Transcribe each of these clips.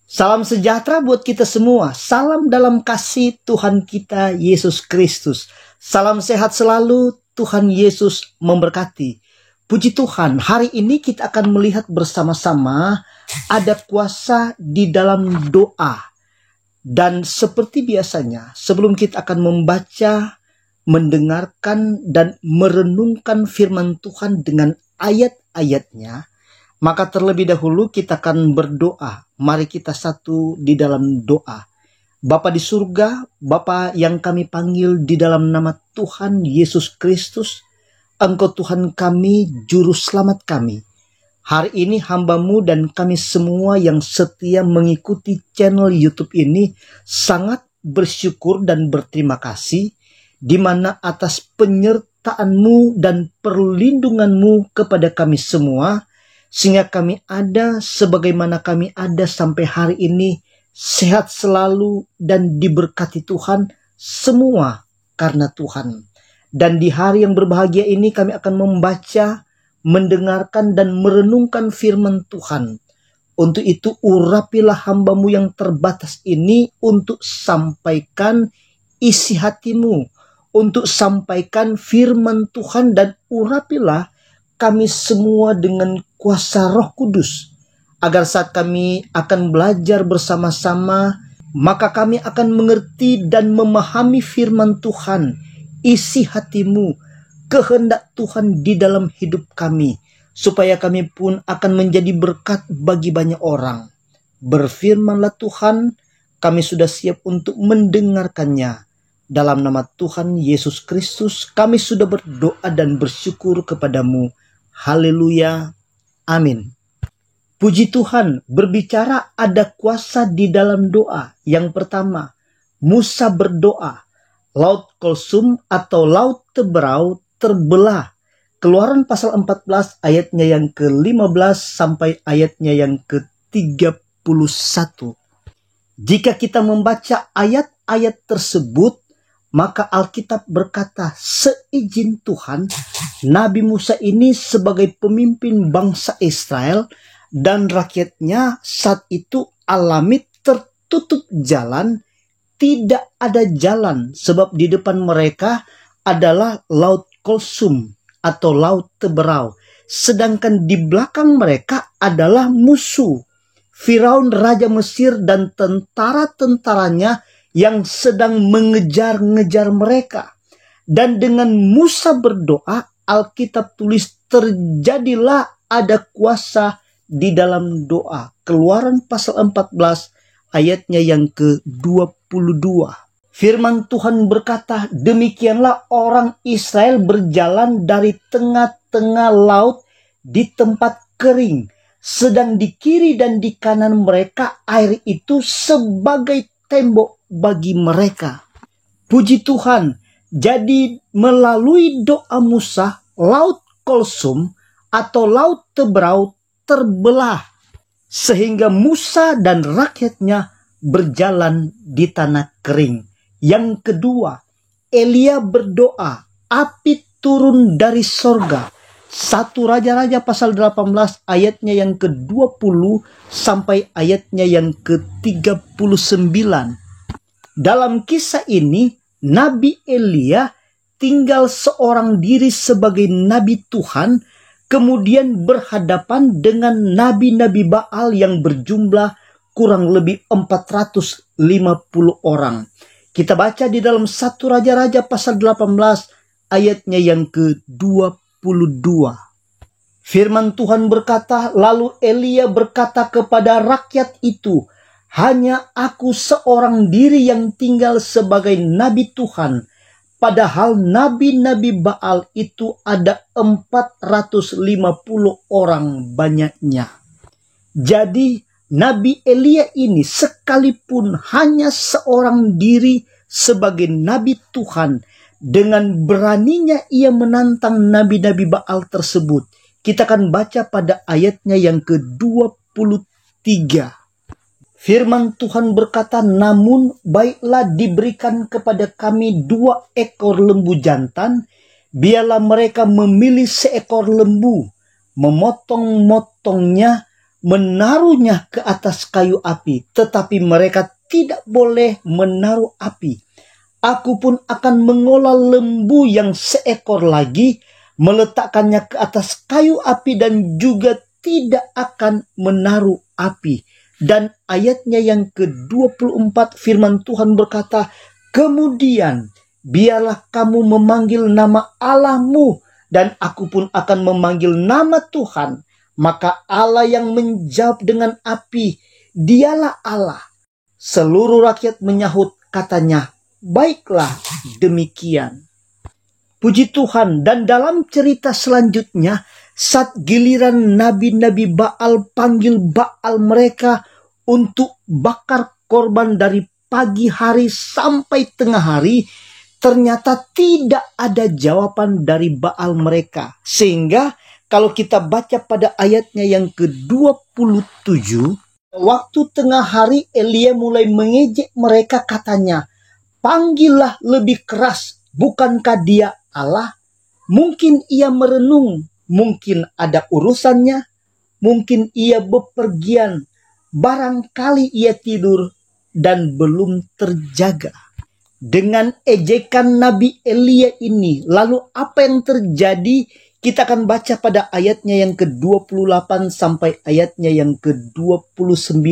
Salam sejahtera buat kita semua. Salam dalam kasih Tuhan kita Yesus Kristus. Salam sehat selalu. Tuhan Yesus memberkati. Puji Tuhan, hari ini kita akan melihat bersama-sama ada kuasa di dalam doa. Dan seperti biasanya, sebelum kita akan membaca, mendengarkan, dan merenungkan firman Tuhan dengan ayat-ayatnya, maka terlebih dahulu kita akan berdoa. Mari kita satu di dalam doa. Bapa di surga, Bapa yang kami panggil di dalam nama Tuhan Yesus Kristus, Engkau Tuhan kami, Juru Selamat kami. Hari ini hamba-Mu dan kami semua yang setia mengikuti channel YouTube ini sangat bersyukur dan berterima kasih, di mana atas penyertaan-Mu dan perlindungan-Mu kepada kami semua, sehingga kami ada sebagaimana kami ada sampai hari ini, sehat selalu dan diberkati Tuhan semua karena Tuhan. Dan di hari yang berbahagia ini kami akan membaca, mendengarkan dan merenungkan firman Tuhan. Untuk itu urapilah hamba-Mu yang terbatas ini untuk sampaikan isi hati-Mu, untuk sampaikan firman Tuhan, dan urapilah kami semua dengan kuasa Roh Kudus, agar saat kami akan belajar bersama-sama, maka kami akan mengerti dan memahami firman Tuhan, isi hati-Mu, kehendak Tuhan di dalam hidup kami, supaya kami pun akan menjadi berkat bagi banyak orang. Berfirmanlah Tuhan, kami sudah siap untuk mendengarkannya. Dalam nama Tuhan Yesus Kristus, kami sudah berdoa dan bersyukur kepadamu. Haleluya. Amin. Puji Tuhan, berbicara ada kuasa di dalam doa. Yang pertama, Musa berdoa. Laut Kulsum atau Laut Teberau terbelah. Keluaran pasal 14 ayatnya yang ke-15 sampai ayatnya yang ke-31. Jika kita membaca ayat-ayat tersebut, maka Alkitab berkata, seizin Tuhan, Nabi Musa ini sebagai pemimpin bangsa Israel dan rakyatnya saat itu alami tertutup jalan, tidak ada jalan sebab di depan mereka adalah Laut Kulsum atau Laut Teberau, sedangkan di belakang mereka adalah musuh, Firaun Raja Mesir dan tentara-tentaranya yang sedang mengejar-ngejar mereka. Dan dengan Musa berdoa, Alkitab tulis terjadilah ada kuasa di dalam doa. Keluaran pasal 14 ayatnya yang ke-22. Firman Tuhan berkata, demikianlah orang Israel berjalan dari tengah-tengah laut di tempat kering. Sedang di kiri dan di kanan mereka air itu sebagai tembok bagi mereka. Puji Tuhan, jadi melalui doa Musa, Laut Kulsum atau Laut Teberau terbelah, sehingga Musa dan rakyatnya berjalan di tanah kering. Yang kedua, Elia berdoa, api turun dari sorga. 1 Raja-Raja pasal 18 ayatnya yang ke-20 sampai ayatnya yang ke-39. Dalam kisah ini, Nabi Elia tinggal seorang diri sebagai nabi Tuhan, kemudian berhadapan dengan nabi-nabi Baal yang berjumlah kurang lebih 450 orang. Kita baca di dalam 1 Raja-Raja pasal 18 ayatnya yang ke-22. Firman Tuhan berkata, lalu Elia berkata kepada rakyat itu, hanya aku seorang diri yang tinggal sebagai nabi Tuhan. Padahal nabi-nabi Baal itu ada 450 orang banyaknya. Jadi Nabi Elia ini sekalipun hanya seorang diri sebagai nabi Tuhan, dengan beraninya ia menantang nabi-nabi Baal tersebut. Kita akan baca pada ayatnya yang ke-23. Firman Tuhan berkata, namun baiklah diberikan kepada kami 2 ekor lembu jantan, biarlah mereka memilih seekor lembu, memotong-motongnya, menaruhnya ke atas kayu api, tetapi mereka tidak boleh menaruh api. Aku pun akan mengolah lembu yang seekor lagi, meletakkannya ke atas kayu api dan juga tidak akan menaruh api. Dan ayatnya yang ke-24 firman Tuhan berkata, kemudian biarlah kamu memanggil nama Allahmu, dan aku pun akan memanggil nama Tuhan. Maka Allah yang menjawab dengan api, dialah Allah. Seluruh rakyat menyahut katanya, baiklah demikian. Puji Tuhan. Dan dalam cerita selanjutnya, saat giliran nabi-nabi Baal panggil Baal mereka untuk bakar korban dari pagi hari sampai tengah hari, ternyata tidak ada jawaban dari Baal mereka. Sehingga kalau kita baca pada ayatnya yang ke-27, waktu tengah hari Elia mulai mengejek mereka, katanya, panggillah lebih keras, bukankah dia Allah? Mungkin ia merenung, mungkin ada urusannya, mungkin ia bepergian, barangkali ia tidur dan belum terjaga. Dengan ejekan Nabi Elia ini, lalu apa yang terjadi? Kita akan baca pada ayatnya yang ke-28 sampai ayatnya yang ke-29.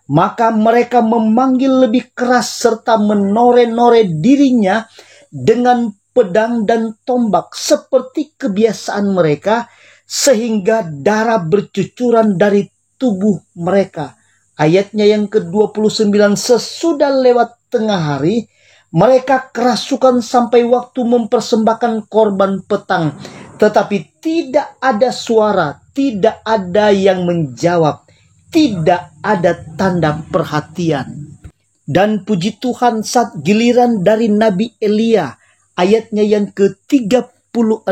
Maka mereka memanggil lebih keras serta menore-nore dirinya dengan pedang dan tombak seperti kebiasaan mereka, sehingga darah bercucuran dari tubuh mereka. Ayatnya yang ke-29, sesudah lewat tengah hari, mereka kerasukan sampai waktu mempersembahkan korban petang. Tetapi tidak ada suara, tidak ada yang menjawab, tidak ada tanda perhatian. Dan puji Tuhan, saat giliran dari Nabi Elia, ayatnya yang ke-36.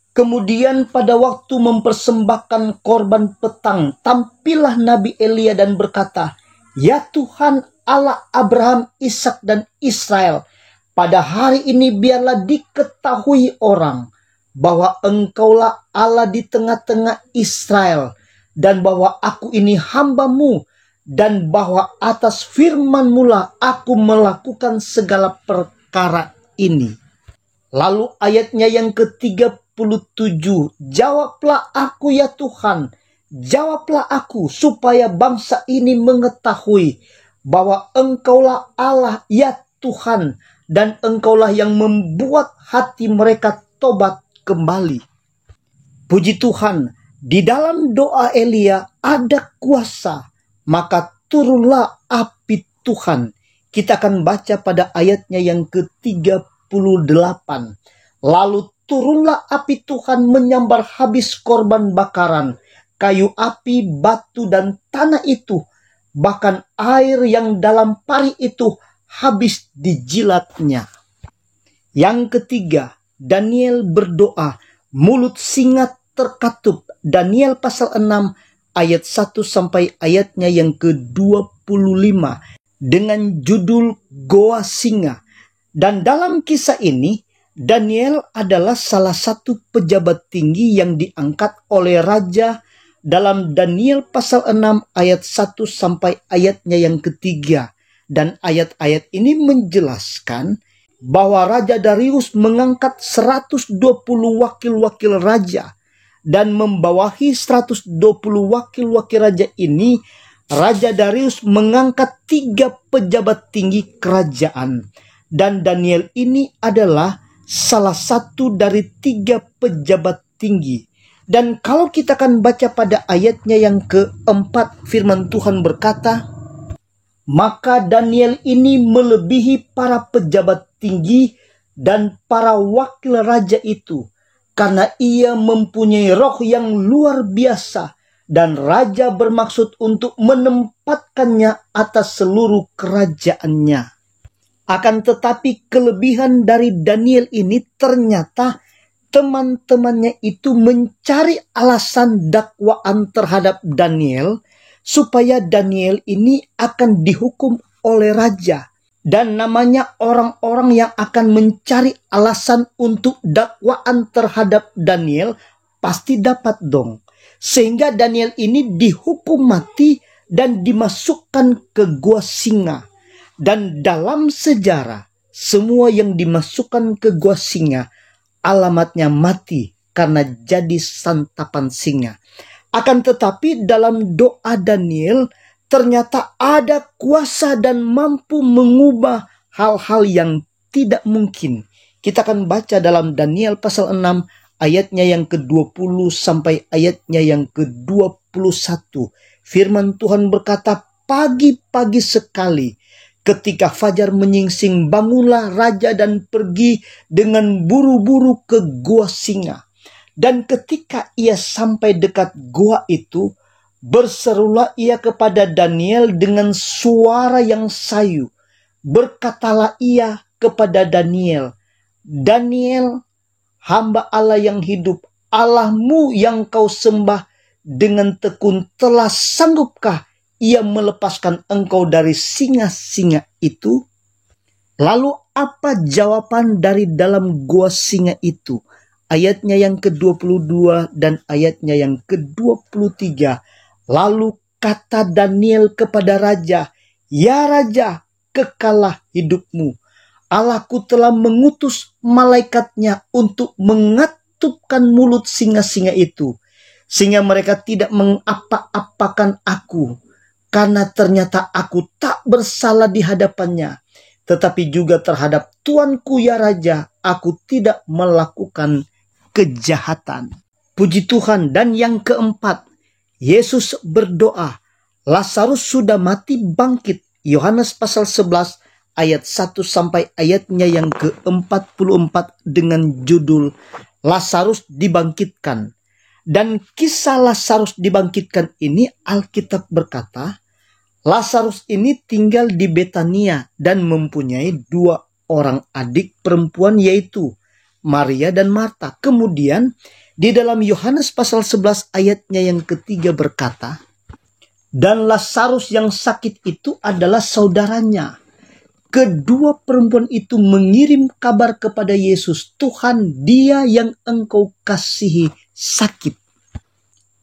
Kemudian pada waktu mempersembahkan korban petang, tampillah Nabi Elia dan berkata, ya Tuhan Allah Abraham, Ishak dan Israel, pada hari ini biarlah diketahui orang bahwa engkaulah Allah di tengah-tengah Israel, dan bahwa aku ini hamba-Mu, dan bahwa atas firman-Mu lah aku melakukan segala perkara ini. Lalu ayatnya yang ke-37, jawablah aku ya Tuhan, jawablah aku supaya bangsa ini mengetahui bahwa engkaulah Allah ya Tuhan, dan engkaulah yang membuat hati mereka tobat kembali. Puji Tuhan, di dalam doa Elia ada kuasa, maka turunlah api Tuhan. Kita akan baca pada ayatnya yang ke-38. Lalu turunlah api Tuhan menyambar habis korban bakaran, kayu api, batu dan tanah itu, bahkan air yang dalam pari itu habis dijilatnya. Yang ketiga, Daniel berdoa, mulut singa terkatup. Daniel pasal 6 ayat 1 sampai ayatnya yang ke-25 dengan judul Goa Singa. Dan dalam kisah ini, Daniel adalah salah satu pejabat tinggi yang diangkat oleh raja dalam Daniel pasal 6 ayat 1 sampai ayatnya yang ketiga. Dan ayat-ayat ini menjelaskan bahwa Raja Darius mengangkat 120 wakil-wakil raja, dan membawahi 120 wakil-wakil raja ini, Raja Darius mengangkat 3 pejabat tinggi kerajaan. Dan Daniel ini adalah salah satu dari 3 pejabat tinggi. Dan kalau kita akan baca pada ayatnya yang ke-4, firman Tuhan berkata, maka Daniel ini melebihi para pejabat tinggi dan para wakil raja itu, karena ia mempunyai roh yang luar biasa, dan raja bermaksud untuk menempatkannya atas seluruh kerajaannya. Akan tetapi kelebihan dari Daniel ini ternyata teman-temannya itu mencari alasan dakwaan terhadap Daniel, supaya Daniel ini akan dihukum oleh raja. Dan namanya orang-orang yang akan mencari alasan untuk dakwaan terhadap Daniel pasti dapat dong. Sehingga Daniel ini dihukum mati dan dimasukkan ke gua singa. Dan dalam sejarah, semua yang dimasukkan ke gua singa alamatnya mati karena jadi santapan singa. Akan tetapi dalam doa Daniel ternyata ada kuasa dan mampu mengubah hal-hal yang tidak mungkin. Kita akan baca dalam Daniel pasal 6 ayatnya yang ke-20 sampai ayatnya yang ke-21. Firman Tuhan berkata, pagi-pagi sekali ketika fajar menyingsing, bangunlah raja dan pergi dengan buru-buru ke gua singa. Dan ketika ia sampai dekat gua itu, berserulah ia kepada Daniel dengan suara yang sayu. Berkatalah ia kepada Daniel, Daniel, hamba Allah yang hidup, Allahmu yang kau sembah dengan tekun, telah sanggupkah ia melepaskan engkau dari singa-singa itu? Lalu apa jawaban dari dalam gua singa itu? Ayatnya yang ke-22 dan ayatnya yang ke-23. Lalu kata Daniel kepada raja, ya raja, kekalah hidupmu. Allahku telah mengutus malaikatnya untuk mengatupkan mulut singa-singa itu, sehingga mereka tidak mengapa-apakan aku, karena ternyata aku tak bersalah di hadapannya. Tetapi juga terhadap tuanku ya raja, aku tidak melakukan kejahatan. Puji Tuhan. Dan yang keempat, Yesus berdoa, Lazarus sudah mati, bangkit. Yohanes pasal 11 ayat 1 sampai ayatnya yang ke-44 dengan judul Lazarus dibangkitkan. Dan kisah Lazarus dibangkitkan ini, Alkitab berkata, Lazarus ini tinggal di Betania dan mempunyai 2 orang adik perempuan, yaitu Maria dan Marta. Kemudian di dalam Yohanes pasal 11 ayatnya yang ketiga berkata, dan Lazarus yang sakit itu adalah saudaranya. Kedua perempuan itu mengirim kabar kepada Yesus, Tuhan, dia yang engkau kasihi sakit.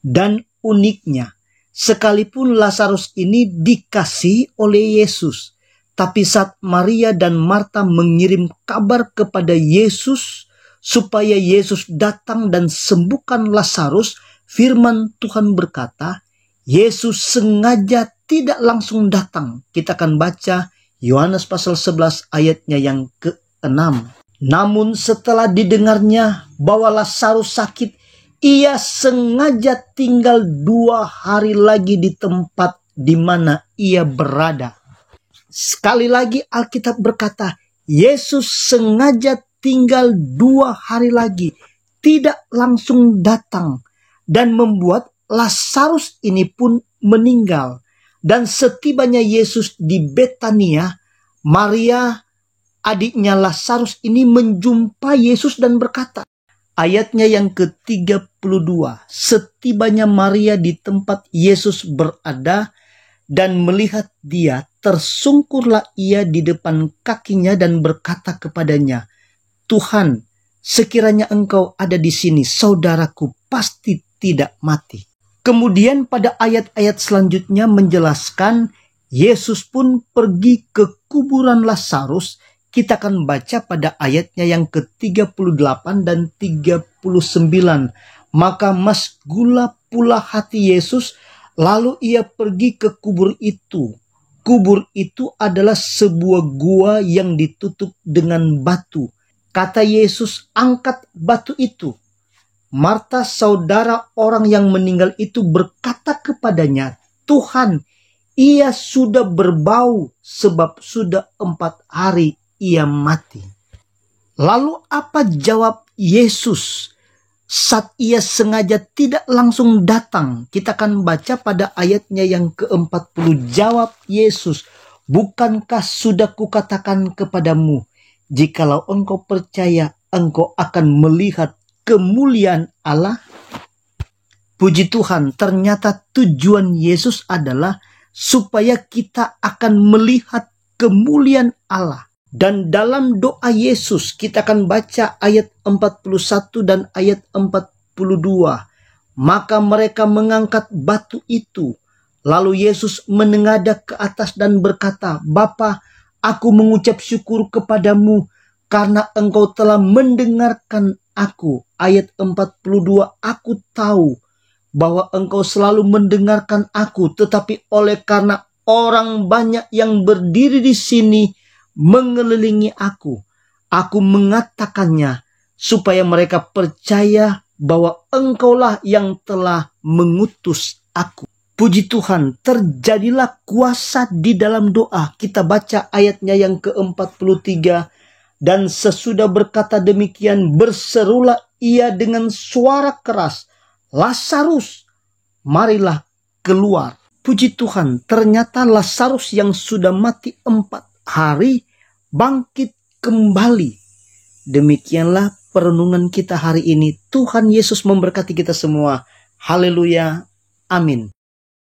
Dan uniknya, sekalipun Lazarus ini dikasihi oleh Yesus, tapi saat Maria dan Marta mengirim kabar kepada Yesus supaya Yesus datang dan sembuhkan Lazarus, firman Tuhan berkata, Yesus sengaja tidak langsung datang. Kita akan baca Yohanes pasal 11 ayatnya yang ke-6. Namun setelah didengarnya bahwa Lazarus sakit, ia sengaja tinggal 2 hari lagi di tempat di mana ia berada. Sekali lagi Alkitab berkata, Yesus sengaja tinggal 2 hari lagi, tidak langsung datang, dan membuat Lazarus ini pun meninggal. Dan setibanya Yesus di Betania, Maria, adiknya Lazarus ini menjumpai Yesus dan berkata, ayatnya yang ke-32, setibanya Maria di tempat Yesus berada dan melihat dia, tersungkurlah ia di depan kakinya dan berkata kepadanya, Tuhan, sekiranya engkau ada di sini, saudaraku pasti tidak mati. Kemudian pada ayat-ayat selanjutnya menjelaskan Yesus pun pergi ke kuburan Lazarus. Kita akan baca pada ayatnya yang ke-38 dan 39. Maka masgula pula hati Yesus, lalu ia pergi ke kubur itu. Kubur itu adalah sebuah gua yang ditutup dengan batu. Kata Yesus, angkat batu itu. Marta, saudara orang yang meninggal itu, berkata kepadanya, Tuhan, ia sudah berbau sebab sudah 4 hari ia mati. Lalu apa jawab Yesus saat ia sengaja tidak langsung datang? Kita akan baca pada ayatnya yang ke-40. Jawab Yesus, bukankah sudah kukatakan kepadamu, jikalau engkau percaya, engkau akan melihat kemuliaan Allah? Puji Tuhan, ternyata tujuan Yesus adalah supaya kita akan melihat kemuliaan Allah. Dan dalam doa Yesus kita akan baca ayat 41 dan ayat 42. Maka mereka mengangkat batu itu. Lalu Yesus menengadah ke atas dan berkata, Bapa, aku mengucap syukur kepadamu karena engkau telah mendengarkan aku. Ayat 42, aku tahu bahwa engkau selalu mendengarkan aku, tetapi oleh karena orang banyak yang berdiri di sini mengelilingi aku mengatakannya supaya mereka percaya bahwa engkaulah yang telah mengutus aku. Puji Tuhan, terjadilah kuasa di dalam doa. Kita baca ayatnya yang ke-43. Dan sesudah berkata demikian, berserulah ia dengan suara keras, Lazarus, marilah keluar. Puji Tuhan, ternyata Lazarus yang sudah mati 4 hari, bangkit kembali. Demikianlah perenungan kita hari ini. Tuhan Yesus memberkati kita semua. Haleluya. Amin.